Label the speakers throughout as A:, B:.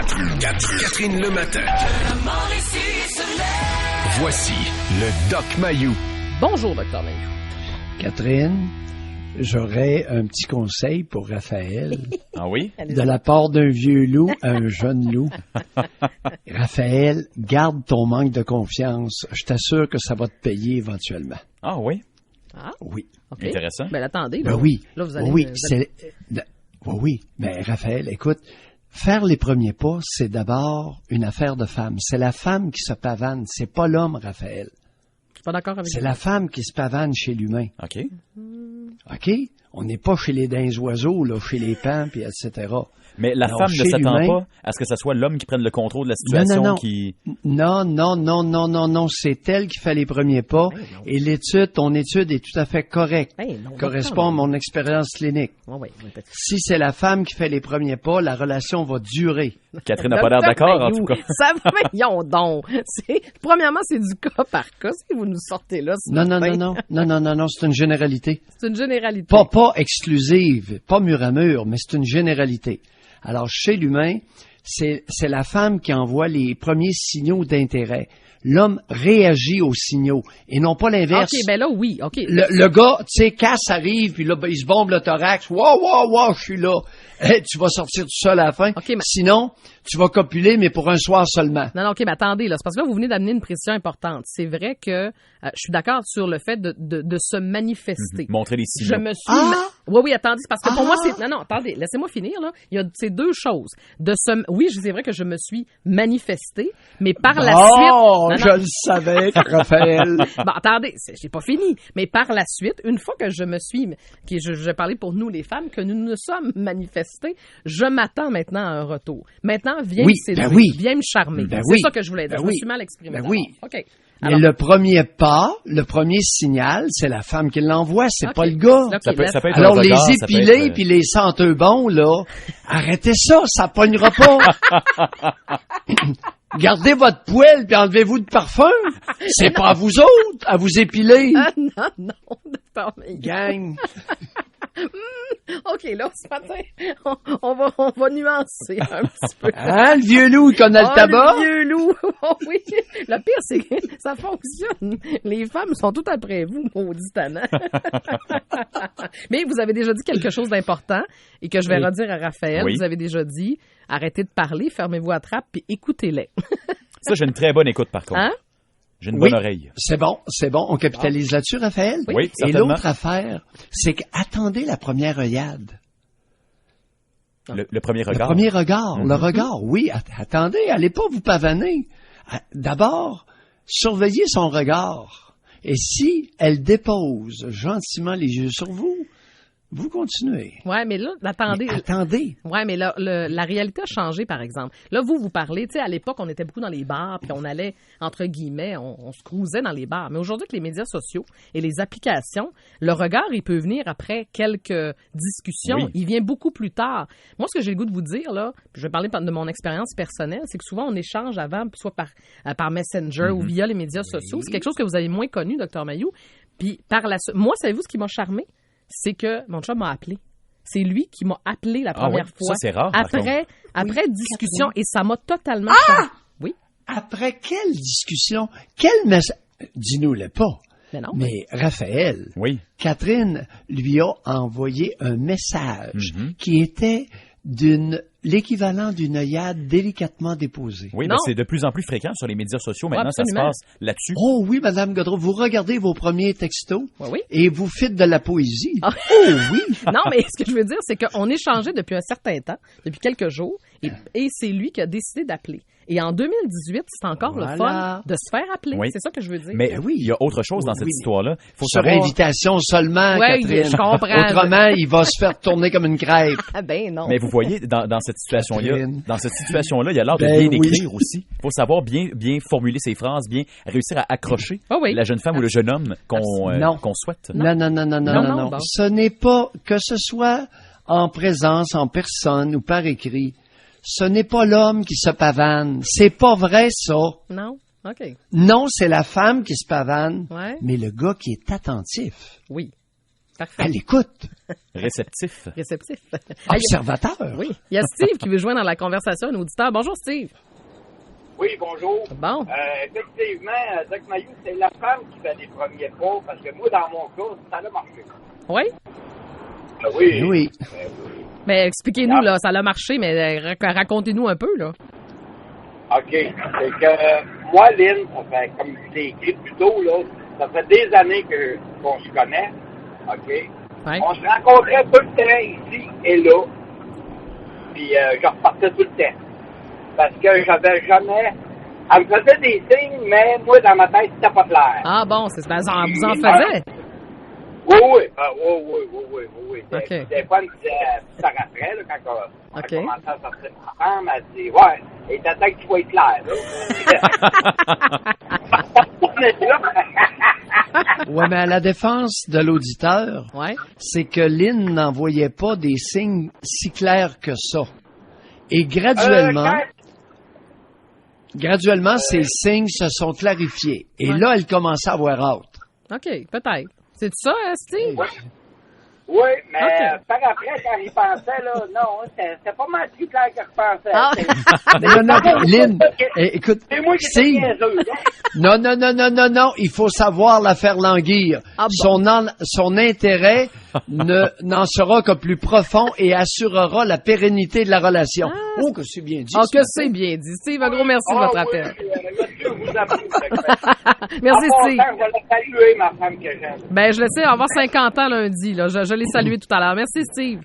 A: Catherine le matin. Voici le Doc Mayou.
B: Bonjour, Dr. Mayou.
C: Catherine, j'aurais un petit conseil pour Raphaël.
D: Ah oui?
C: De la part d'un vieux loup à un jeune loup. Raphaël, garde ton manque de confiance. Je t'assure que ça va te payer éventuellement.
D: Ah oui?
B: Ah,
C: Oui.
B: OK.
D: Intéressant.
B: Ben, attendez. Là,
C: Ben oui.
B: Là, vous allez,
C: Oui,
B: vous allez-
C: oui. Mais Raphaël, écoute, faire les premiers pas, c'est d'abord une affaire de femme. C'est la femme qui se pavane. C'est pas l'homme, Raphaël.
B: Je suis pas d'accord avec
C: C'est
B: vous.
C: la femme qui se pavane chez l'humain.
D: OK.
C: OK? On n'est pas chez les daims oiseaux, là, chez les pans, puis etc.
D: Mais la
C: Alors,
D: femme ne
C: chez
D: s'attend
C: l'humain-
D: pas à ce que ce soit l'homme qui prenne le contrôle de la situation.
C: Non.
D: Qui...
C: Non, c'est elle qui fait les premiers pas.
B: Ben non.
C: Et ton étude est tout à fait correcte.
B: Ben non,
C: Correspond à mon expérience clinique.
B: Oui, peut-être.
C: Si c'est la femme qui fait les premiers pas, la relation va durer.
D: Catherine n'a pas l'air d'accord, en tout cas.
B: Ça va, voyons donc. Premièrement, c'est du cas par cas. Si vous nous sortez là, ce
C: Non,
B: matin.
C: c'est une généralité.
B: C'est une généralité.
C: Pas exclusive, pas mur à mur, mais c'est une généralité. Alors, chez l'humain, c'est la femme qui envoie les premiers signaux d'intérêt. L'homme réagit aux signaux et non pas l'inverse.
B: OK, ben là, oui. OK.
C: Le gars, tu sais, Cass arrive, puis là, ben, il se bombe le thorax. Wow, je suis là. Tu vas sortir tout seul à la fin.
B: OK, mais-
C: Sinon, tu vas copuler, mais pour un soir seulement.
B: Non, OK, mais attendez, là. C'est parce que là, vous venez d'amener une précision importante. C'est vrai que je suis d'accord sur le fait de se manifester.
D: Montrer les
B: Je
D: signaux.
B: me suis...
C: Ah!
B: Oui, attendez, c'est parce que pour moi, c'est... Non, attendez, laissez-moi finir, là. Il y a ces deux choses. Oui, c'est vrai que je me suis manifestée, mais par la suite...
C: Oh,
B: Non,
C: je le savais, Raphaël.
B: Bon, attendez, j'ai pas fini. Mais par la suite, une fois que je me suis... Je parlais pour nous, les femmes, que nous nous sommes manifestées, je m'attends maintenant à un retour. Maintenant, viens
C: Oui,
B: me séduire,
C: ben oui.
B: viens me charmer.
C: Ben
B: C'est
C: oui.
B: ça que je voulais dire.
C: Ben
B: Je me
C: oui.
B: suis mal exprimée.
C: Ben
B: d'abord.
C: oui.
B: OK.
C: Mais
B: Alors,
C: le premier pas, le premier signal, c'est la femme qui l'envoie, c'est
B: OK.
C: pas le gars.
B: OK,
D: Ça peut être
C: Alors,
D: un
C: les
D: regard, ça peut
C: épilés
D: être,
C: puis les senteux bons, là, arrêtez ça pognera pas. Gardez votre poêle puis enlevez-vous de parfum. C'est pas à vous autres, à vous épiler.
B: non, docteur Mayou.
C: Gang.
B: OK, là, ce matin, on va nuancer un petit peu.
C: Hein, le vieux loup, il connaît le tabac?
B: Le vieux loup. Oh oui. Le pire, c'est que ça fonctionne. Les femmes sont toutes après vous, maudit tannant. Mais vous avez déjà dit quelque chose d'important et que je vais
C: Oui.
B: redire à Raphaël.
D: Oui.
B: Vous avez déjà dit, arrêtez de parler, fermez-vous à trappe puis écoutez-les.
D: Ça, j'ai une très bonne écoute, par contre.
B: Hein?
D: J'ai une
C: Oui.
D: bonne oreille.
C: C'est bon. On capitalise là-dessus, Raphaël?
D: Oui,
C: Et
D: certainement.
C: l'autre affaire, c'est qu'attendez la première œillade.
D: Le premier
C: Le
D: regard.
C: premier regard,
D: Mhm.
C: le regard, oui. Attendez, allez pas vous pavaner. D'abord, surveillez son regard. Et si elle dépose gentiment les yeux sur vous, vous continuez.
B: Ouais, mais là, attendez.
C: Mais attendez.
B: Ouais, mais là, la réalité a changé, par exemple. Là, vous parlez, tu sais, à l'époque, on était beaucoup dans les bars, puis on allait, entre guillemets, on se cruisait dans les bars. Mais aujourd'hui, avec les médias sociaux et les applications, le regard, il peut venir après quelques discussions.
D: Oui.
B: Il vient beaucoup plus tard. Moi, ce que j'ai le goût de vous dire, là, puis je vais parler de mon expérience personnelle, c'est que souvent, on échange avant, soit par Messenger ou via les médias sociaux. C'est quelque chose que vous avez moins connu, Dr. Mayou. Puis, moi, savez-vous ce qui m'a charmé? C'est que mon chum m'a appelé. C'est lui qui m'a appelé la première
D: oui?
B: fois.
D: Ça, c'est rare, par
B: Après discussion, et ça m'a totalement... Oui,
C: Après quelle discussion? Quel message? Dis-nous-le pas.
B: mais non.
C: Mais Raphaël,
D: Oui.
C: Catherine lui a envoyé un message
D: Mhm.
C: qui était l'équivalent d'une œillade délicatement déposée.
D: Oui,
B: Non.
D: c'est de plus en plus fréquent sur les médias sociaux. Maintenant, ça se
B: absolument.
D: passe là-dessus.
C: Oh oui, Madame Godreau, vous regardez vos premiers textos
B: Oui.
C: et vous faites de la poésie.
B: Ah.
C: Oh oui!
B: Non, mais ce que je veux dire, c'est qu'on échangeait depuis un certain temps, depuis quelques jours, et c'est lui qui a décidé d'appeler. Et en 2018, c'est encore le
C: Voilà.
B: fun de se faire appeler.
D: Oui.
B: C'est ça que je veux dire.
D: Mais
C: Ben oui.
D: il y a autre chose dans cette
C: Oui.
D: histoire-là. Il faut
C: Sur
D: savoir...
C: invitation seulement,
B: Ouais,
C: Catherine.
B: je comprends.
C: Autrement, il va se faire tourner comme une crêpe.
B: Ah ben non.
D: Mais vous voyez, dans cette situation-là,
C: Catherine.
D: il y a l'art de
C: Ben
D: bien
C: oui.
D: écrire aussi. Il faut savoir bien formuler ses phrases, bien réussir à accrocher
B: Ah oui.
D: la jeune femme ou le jeune homme
C: Non.
D: qu'on souhaite.
C: Non.
B: Non, bon.
C: Ce n'est pas, que ce soit en présence, en personne ou par écrit, ce n'est pas l'homme qui se pavane. C'est pas vrai, ça.
B: Non? OK.
C: Non, c'est la femme qui se pavane,
B: Ouais.
C: mais le gars qui est attentif.
B: Oui. Parfait.
C: À l'écoute.
D: Réceptif.
B: Réceptif.
C: Observateur.
B: Oui. Il y a Steve qui veut joindre dans la conversation, un auditeur. Bonjour, Steve.
E: Oui, bonjour.
B: Bon.
E: Effectivement, Doc Mayou, c'est la femme qui fait les premiers pas, parce que moi, dans mon cas, ça a marché.
B: Oui?
E: Oui.
C: Oui.
B: Mais expliquez-nous, là, ça a marché, mais racontez-nous un peu, là.
E: OK. C'est que moi, Lynn, ça fait, comme je l'ai écrit plus tôt, là, ça fait des années qu'on se connaît. OK?
B: Ouais.
E: On se rencontrait tout le temps ici et là. Puis je repartais tout le temps. Parce que j'avais jamais... Elle me faisait des signes, mais moi, dans ma tête, c'était pas clair.
B: Ah bon, vous en faisiez?
E: Oui. Oui.
B: OK.
E: Des fois, elle me disait, ça après, là, quand on a
B: OK.
E: commencé à sortir ensemble, elle dit, ouais, et t'attends que tu sois clair, là.
C: Ouais, mais à la défense de l'auditeur,
B: Ouais.
C: c'est que Lynn n'envoyait pas des signes si clairs que ça. Et graduellement, ces signes se sont clarifiés. Et
B: Ouais.
C: là, elle commençait à avoir hâte.
B: OK, peut-être. C'est ça, Steve?
E: Oui, mais
B: OK.
E: par après, quand j'y pensais, là, non, c'était pas mal plus clair que je pensais.
B: Ah.
C: Non, Lynn, écoute,
E: C'est moi qui étais
C: Steve,
E: niaiseux, là.
C: non, il faut savoir la faire languir.
B: Ah bon.
C: Son intérêt n'en sera que plus profond et assurera la pérennité de la relation. Oh, que c'est bien dit.
B: Ah,
C: ce
B: que
C: matin.
B: c'est bien dit. Steve, un gros merci de votre appel.
E: Monsieur vous appelle.
B: Merci, Steve.
E: Je vais la saluer, ma femme que j'aime.
B: Ben, je le sais, on va avoir 50 ans lundi, là. Je l'ai salué tout à l'heure. Merci, Steve.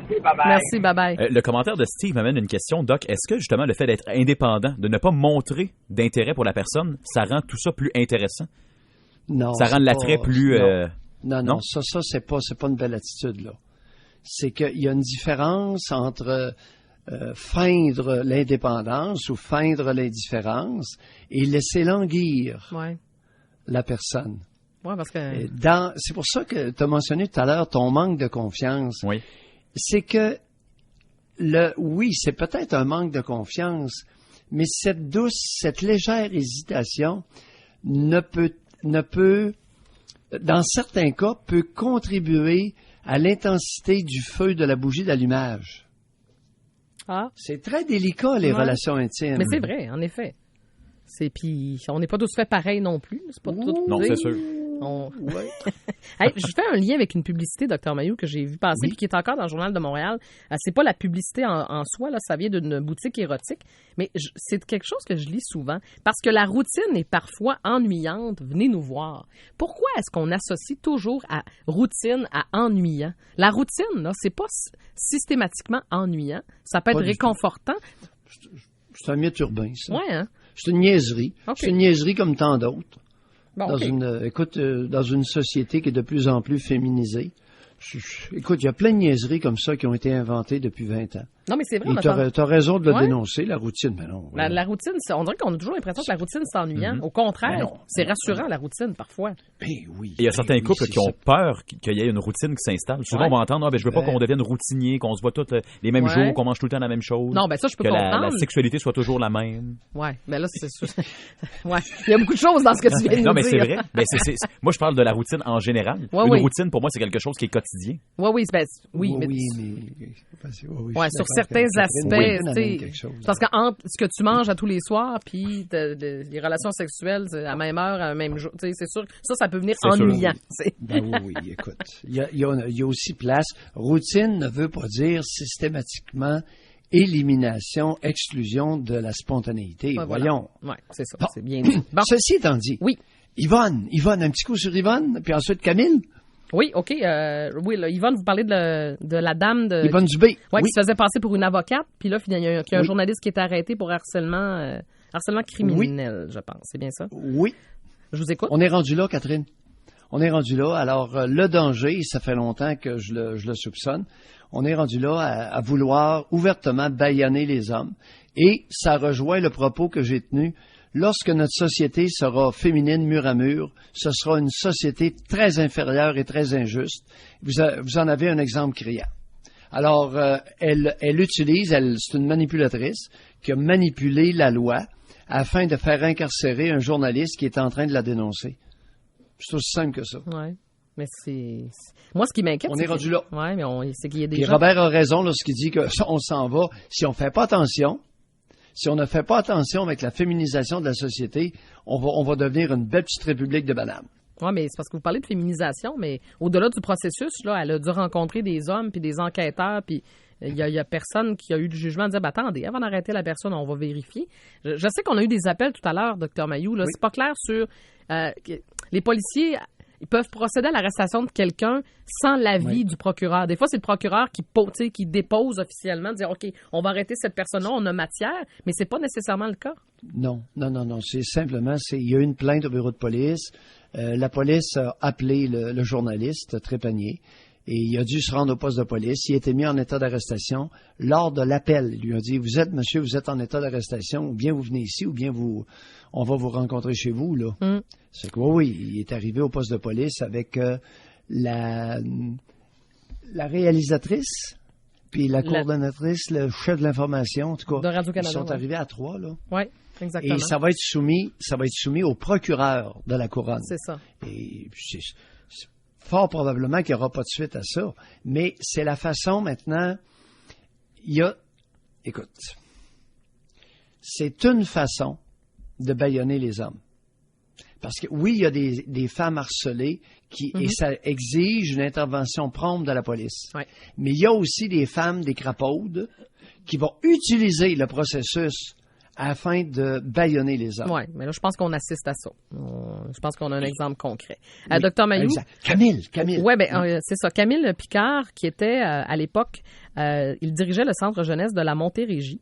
E: Bye-bye.
B: Merci, bye-bye.
D: Le commentaire de Steve m'amène une question, Doc. Est-ce que justement le fait d'être indépendant, de ne pas montrer d'intérêt pour la personne, ça rend tout ça plus intéressant?
C: Non.
D: Ça rend
C: c'est
D: l'attrait
C: pas-
D: plus...
C: Non,
D: non?
C: ça c'est pas une belle attitude, là. C'est qu'il y a une différence entre feindre l'indépendance ou feindre l'indifférence et laisser languir
B: Ouais.
C: la personne.
B: Ouais, parce que.
C: Et c'est pour ça que tu as mentionné tout à l'heure ton manque de confiance.
D: Oui.
C: C'est que oui, c'est peut-être un manque de confiance, mais cette légère hésitation ne peut, dans certains cas, peut contribuer à l'intensité du feu de la bougie d'allumage.
B: Ah.
C: C'est très délicat, les
B: Ouais.
C: relations intimes.
B: Mais c'est vrai, en effet. Puis on n'est pas tous fait pareil non plus. C'est pas tout.
D: Non,
B: dire.
D: c'est sûr.
C: Ouais.
B: Hey, je fais un lien avec une publicité, Dr Mayou, que j'ai vu passer puis qui est encore dans le Journal de Montréal. C'est pas la publicité en soi, là, ça vient d'une boutique érotique, mais c'est quelque chose que je lis souvent parce que la routine est parfois ennuyante. Venez nous voir. Pourquoi est-ce qu'on associe toujours à routine à ennuyant? La routine, là, c'est pas systématiquement ennuyant. Ça peut être
C: Pas du
B: réconfortant.
C: C'est un mythe urbain, ça.
B: Ouais, hein?
C: C'est une niaiserie.
B: Ok.
C: C'est une niaiserie comme tant d'autres.
B: Bon,
C: Dans
B: OK.
C: dans une société qui est de plus en plus féminisée. Écoute, il y a plein de niaiseries comme ça qui ont été inventées depuis 20 ans.
B: Non, mais c'est vrai,
C: Et
B: on a
C: t'as raison de le
B: Ouais.
C: dénoncer, la routine, mais non.
B: La routine, on dirait qu'on a toujours l'impression que la routine, c'est ennuyant. Au contraire,
C: Mais non.
B: c'est rassurant, la routine, parfois.
C: Oui.
D: Il y a certains
C: oui,
D: couples
C: c'est
D: qui ont
C: ça.
D: peur qu'il y ait une routine qui s'installe. Souvent,
B: Ouais.
D: on va entendre, je veux pas
C: Ouais.
D: qu'on devienne routinier, qu'on se voit tous les mêmes
B: Ouais.
D: jours, qu'on mange tout le temps la même chose.
B: Non, ben ça, je peux
D: que la
B: comprendre.
D: sexualité soit toujours la même.
B: Ouais, mais là, c'est sûr. Ouais, il y a beaucoup de choses dans ce que tu viens de
D: Non,
B: nous
D: mais c'est
B: dire.
D: vrai. Ben, moi, je parle de la routine en général.
B: Ouais,
D: Une
B: oui.
D: routine, pour moi, c'est quelque chose qui est quotidien.
B: Oui, mais
C: Oui,
B: mais
C: mais...
B: ouais, sur certains aspects, tu sais, parce que entre ce que tu manges à tous les soirs puis les relations sexuelles à la même heure, à la même jour, tu sais, c'est sûr, ça peut venir
D: C'est sûr,
B: ennuyant.
C: Ben oui, écoute. Il y a aussi place. Routine ne veut pas dire systématiquement élimination, exclusion de la spontanéité.
B: Ouais, voilà.
C: Voyons.
B: Ouais, c'est ça,
C: Bon.
B: c'est bien dit. Bon,
C: Ceci étant dit,
B: oui.
C: Yvonne, un petit coup sur Yvonne, puis ensuite Camille.
B: Oui, OK. Oui, là, Yvonne, vous parlez de la dame de...
C: Yvonne Dubé.
B: Ouais,
C: Oui.
B: qui se faisait passer pour une avocate, puis là, il y a un
C: Oui.
B: journaliste qui est arrêté pour harcèlement criminel, je pense. C'est bien ça?
C: Oui.
B: Je vous écoute.
C: On est rendu là, Catherine. On est rendu là. Alors, le danger, ça fait longtemps que je le soupçonne, on est rendu là à vouloir ouvertement bâillonner les hommes. Et ça rejoint le propos que j'ai tenu. Lorsque notre société sera féminine mur à mur, ce sera une société très inférieure et très injuste. Vous en avez un exemple criant. Alors, elle utilise, c'est une manipulatrice qui a manipulé la loi afin de faire incarcérer un journaliste qui est en train de la dénoncer. C'est aussi simple que ça.
B: Ouais. Mais moi, ce qui m'inquiète,
C: On est rendu là.
B: Ouais, mais c'est qu'il y a des
C: Puis
B: gens...
C: Robert a raison lorsqu'il dit qu'on s'en va. Si on fait pas attention, si on ne fait pas attention avec la féminisation de la société, on va devenir une belle petite république de bananes.
B: Oui, mais c'est parce que vous parlez de féminisation, mais au-delà du processus, là, elle a dû rencontrer des hommes puis des enquêteurs, puis il y a personne qui a eu le jugement de dire, attendez, avant d'arrêter la personne, on va vérifier. Je sais qu'on a eu des appels tout à l'heure, Dr Mayou, là,
C: Oui.
B: c'est pas clair sur... les policiers, ils peuvent procéder à l'arrestation de quelqu'un sans l'avis du procureur. Des fois, c'est le procureur qui dépose officiellement, dire, OK, on va arrêter cette personne-là, on a matière, mais c'est pas nécessairement le cas.
C: Non. C'est simplement, il y a eu une plainte au bureau de police. La police a appelé le journaliste Trépanier et il a dû se rendre au poste de police. Il a été mis en état d'arrestation. Lors de l'appel, il lui a dit, monsieur, vous êtes en état d'arrestation, ou bien vous venez ici, ou bien on va vous rencontrer chez vous, là. C'est que oui, il est arrivé au poste de police avec la réalisatrice, puis la coordonnatrice, le chef de l'information, en tout cas.
B: De Radio-Canada.
C: Ils sont arrivés à 3, là.
B: Oui, exactement.
C: Et ça va être soumis au procureur de la Couronne.
B: C'est ça.
C: Et c'est fort probablement qu'il n'y aura pas de suite à ça. Mais c'est la façon maintenant. Écoute, c'est une façon de bâillonner les hommes. Parce que oui, il y a des femmes harcelées et ça exige une intervention prompte de la police.
B: Ouais.
C: Mais il y a aussi des femmes, des crapaudes, qui vont utiliser le processus afin de bâillonner les hommes.
B: Oui, mais là, je pense qu'on assiste à ça. Je pense qu'on a un exemple concret. Dr Mayou.
C: Exact. Camille.
B: Oui, c'est ça. Camille Picard, qui était, à l'époque, il dirigeait le centre jeunesse de la Montérégie.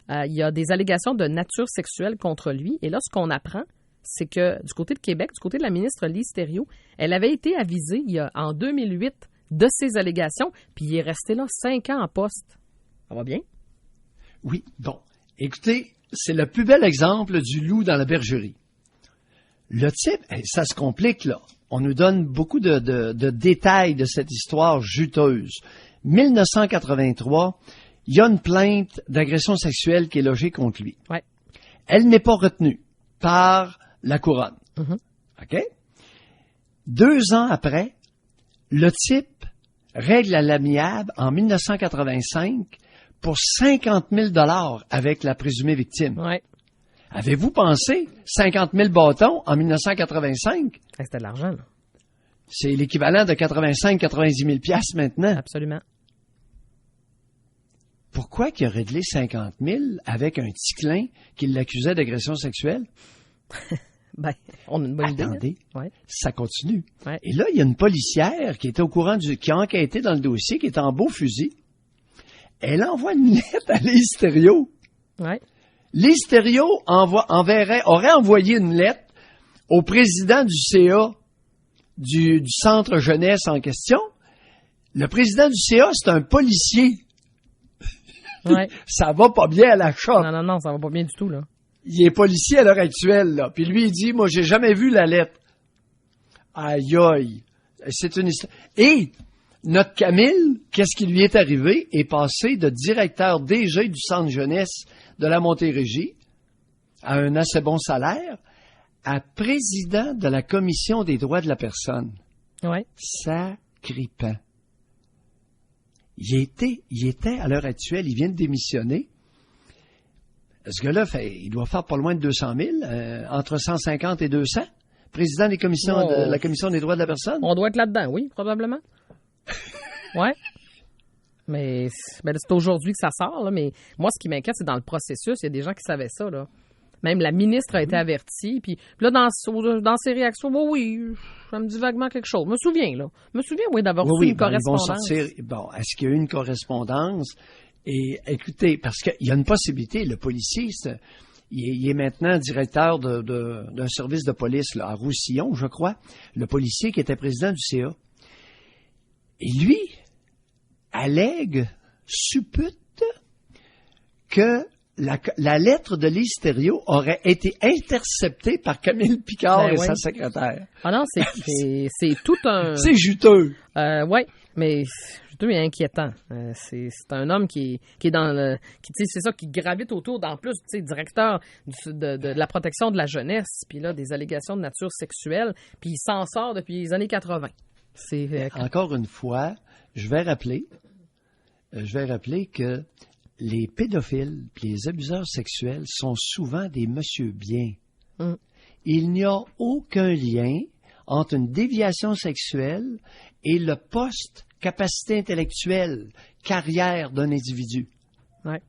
B: Il y a des allégations de nature sexuelle contre lui. Et là, ce qu'on apprend, c'est que du côté de Québec, du côté de la ministre Lise Thériault, elle avait été avisée en 2008 de ces allégations, puis il est resté là 5 ans en poste. Ça va bien?
C: Oui, bon. Écoutez, c'est le plus bel exemple du loup dans la bergerie. Le type, ça se complique, là. On nous donne beaucoup de détails de cette histoire juteuse. 1983, il y a une plainte d'agression sexuelle qui est logée contre lui.
B: Ouais.
C: Elle n'est pas retenue par la Couronne. OK? 2 ans après, le type règle à l'amiable en 1985 pour 50 000 $ avec la présumée victime.
B: Ouais.
C: Avez-vous pensé 50 000 bâtons en 1985?
B: C'était de l'argent, là.
C: C'est l'équivalent de 85-90 000 piastres maintenant.
B: Absolument.
C: Pourquoi qu'il a réglé 50 000 avec un petit clin qui l'accusait d'agression sexuelle?
B: On a une bonne idée.
C: Attendez,
B: Ouais.
C: ça continue.
B: Ouais.
C: Et là, il y a une policière qui était au courant qui a enquêté dans le dossier, qui est en beau fusil. Elle envoie une lettre à Lise Thériault.
B: Ouais.
C: Lise Thériault aurait envoyé une lettre au président du CA du centre jeunesse en question. Le président du CA, c'est un policier.
B: Ouais.
C: Ça va pas bien à la shot.
B: Non, ça va pas bien du tout, là.
C: Il est policier à l'heure actuelle, là. Puis lui, il dit, moi, j'ai jamais vu la lettre. Aïe, aïe. C'est une histoire. Et notre Camille, qu'est-ce qui lui est arrivé? Est passé de directeur DG du centre jeunesse de la Montérégie à un assez bon salaire à président de la commission des droits de la personne.
B: Ouais.
C: Sacripant. Il était à l'heure actuelle, il vient de démissionner. Ce gars-là, il doit faire pas loin de 200 000, entre 150 et 200. Président des commissions de la commission des droits de la personne.
B: On doit être là-dedans, oui, probablement. Ouais. Mais c'est aujourd'hui que ça sort, là. Mais moi, ce qui m'inquiète, c'est dans le processus. Il y a des gens qui savaient ça, là. Même la ministre a été avertie. Puis là, dans ses réactions, oui, ça me dit vaguement quelque chose. Je me souviens, oui, d'avoir reçu une correspondance.
C: Ils vont sortir. Est-ce qu'il y a eu une correspondance? Et écoutez, parce qu'il y a une possibilité, le policier, il est maintenant directeur d'un service de police là, à Roussillon, je crois, le policier qui était président du CA. Et lui suppute que la lettre de Lise Thériault aurait été interceptée par Camille Picard et sa secrétaire.
B: Ah non, c'est tout un...
C: C'est juteux.
B: Oui, mais juteux et inquiétant. C'est un homme qui est dans le... c'est ça, qui gravite autour, en plus, directeur de la protection de la jeunesse, puis là, des allégations de nature sexuelle, puis il s'en sort depuis les années 80. C'est
C: Encore une fois, je vais rappeler que les pédophiles et les abuseurs sexuels sont souvent des monsieur bien. Il n'y a aucun lien entre une déviation sexuelle et le poste capacité intellectuelle, carrière d'un individu.
B: Ouais.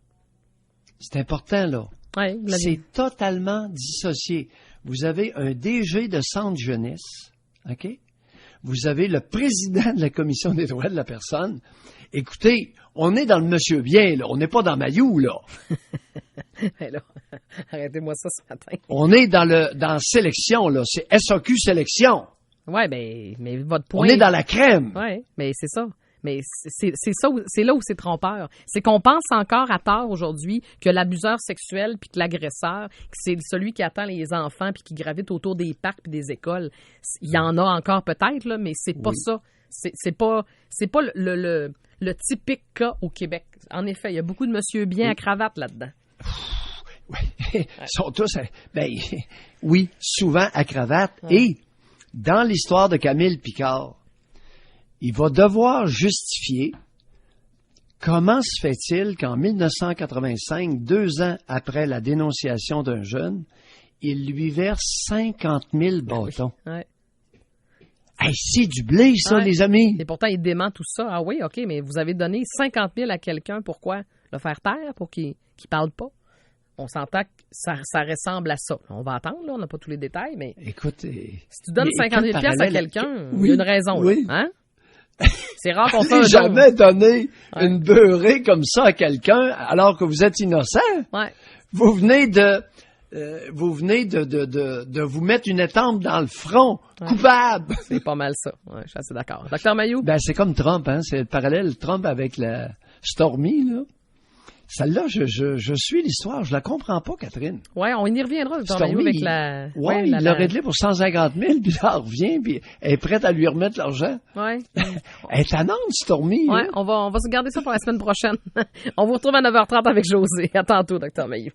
C: C'est important, là.
B: Ouais,
C: C'est totalement dissocié. Vous avez un DG de centre jeunesse, OK? Vous avez le président de la commission des droits de la personne. Écoutez, on est dans le monsieur bien, là. On n'est pas dans Mayou, là.
B: là, arrêtez-moi ça ce matin.
C: On est dans sélection, là. C'est SAQ sélection.
B: Ouais, mais votre point.
C: On est dans la crème.
B: Ouais, mais c'est ça. Mais c'est ça, c'est là où c'est trompeur. C'est qu'on pense encore à tort aujourd'hui que l'abuseur sexuel puis que l'agresseur, que c'est celui qui attend les enfants puis qui gravite autour des parcs puis des écoles. Il y en a encore peut-être là, mais c'est pas ça. C'est pas le typique cas au Québec. En effet, il y a beaucoup de monsieur bien à cravate là-dedans.
C: Oui, ils sont tous, oui, souvent à cravate. Ouais. Et dans l'histoire de Camille Picard, il va devoir justifier comment se fait-il qu'en 1985, 2 ans après la dénonciation d'un jeune, il lui verse 50 000 bâtons.
B: Ouais.
C: Hey, c'est du blé, ça, les amis.
B: Et pourtant, il dément tout ça. Ah oui, OK, mais vous avez donné 50 000 à quelqu'un. Pourquoi? Le faire taire pour qu'il parle pas? On s'entend que ça ressemble à ça. On va attendre, là, on n'a pas tous les détails, mais
C: écoute,
B: si tu donnes 50 000 à quelqu'un, il y a une raison.
C: Oui.
B: Là, hein? C'est rare qu'on fait un don.
C: Jamais donné une beurrée comme ça à quelqu'un alors que vous êtes innocent.
B: Ouais.
C: Vous venez de vous mettre une étampe dans le front, coupable.
B: C'est pas mal ça. Ouais, je suis assez d'accord. Docteur Mayou?
C: Ben, c'est comme Trump, hein. C'est le parallèle Trump avec la Stormy, là. Celle-là, je suis l'histoire. Je la comprends pas, Catherine.
B: Oui, on y reviendra, Docteur Mayou, avec la...
C: Oui, il l'a réglé pour 150 000, puis là, elle revient, puis elle est prête à lui remettre l'argent.
B: Oui.
C: Elle est tannante, Stormy.
B: Oui, on va se garder ça pour la semaine prochaine. On vous retrouve à 9h30 avec José. À tantôt, Docteur Mayou.